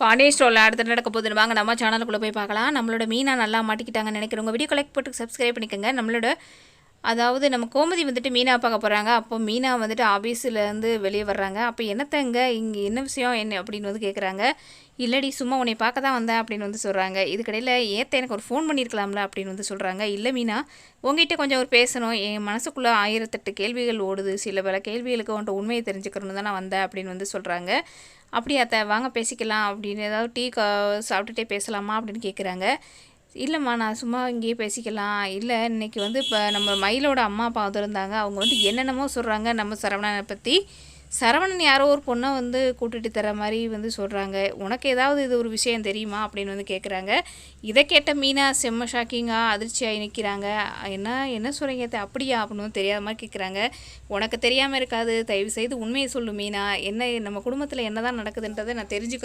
பாண்டியன் ஸ்டோரில் அடுத்து நடக்க போகுதுன்னு வாங்க நம்ம சேனலுக்குள்ளே போய் பார்க்கலாம். நம்மளோட மீனா நல்லா மாட்டிக்கிட்டாங்கன்னு நினைக்கிறவங்க வீடியோ கலெக்ட் போட்டு சப்ஸ்கிரைப் பண்ணிக்கோங்க. நம்மளோட அதாவது நம்ம கோமதி வந்துட்டு மீனா பார்க்க போகிறாங்க. அப்போ மீனா வந்துட்டு ஆஃபீஸிலேருந்து வெளியே வர்றாங்க. அப்போ என்னத்தங்க இங்கே என்ன விஷயம் என்ன அப்படின்னு வந்து கேட்குறாங்க. இல்லடி சும்மா உன்னை பார்க்க தான் வந்தேன் அப்படின்னு வந்து சொல்கிறாங்க. இதுக்கடையில் ஏற்ற எனக்கு ஒரு ஃபோன் பண்ணியிருக்கலாம்ல அப்படின்னு வந்து சொல்கிறாங்க. இல்லை மீனா உங்ககிட்ட கொஞ்சம் ஒரு பேசணும், என் மனசுக்குள்ளே 1008 கேள்விகள் ஓடுது, சில பல கேள்விகளுக்கு உன்ட்ட உண்மையை தெரிஞ்சுக்கணும்னு தான் நான் வந்தேன் அப்படின்னு வந்து சொல்கிறாங்க. அப்படியா அத்தை வாங்க பேசிக்கலாம் அப்படின்னு ஏதாவது டீ சாப்பிட்டுட்டே பேசலாமா அப்படின்னு கேட்குறாங்க. இல்லைம்மா நான் சும்மா இங்கேயே பேசிக்கலாம். இல்லை இன்றைக்கி வந்து இப்போ நம்ம மயிலோட அம்மா அப்பா வந்திருந்தாங்க. அவங்க வந்து என்னென்னமோ சொல்கிறாங்க நம்ம சரவணனை பற்றி. சரவணன் யாரோ ஒரு பொண்ணை வந்து கூட்டிகிட்டு தர மாதிரி வந்து சொல்கிறாங்க. உனக்கு ஏதாவது இது ஒரு விஷயம் தெரியுமா அப்படின்னு வந்து கேட்குறாங்க. இதை கேட்ட மீனா செம்ம ஷாக்கிங்காக அதிர்ச்சியாகி நிற்கிறாங்க. என்ன சொல்கிறீங்க அப்படியா அப்படின்னு தெரியாத மாதிரி கேட்குறாங்க. உனக்கு தெரியாமல் இருக்காது, தயவு செய்து உண்மையை சொல்லு மீனா, என்ன நம்ம குடும்பத்தில் என்ன தான் நடக்குதுன்றதை நான் தெரிஞ்சுக்கிறேன்.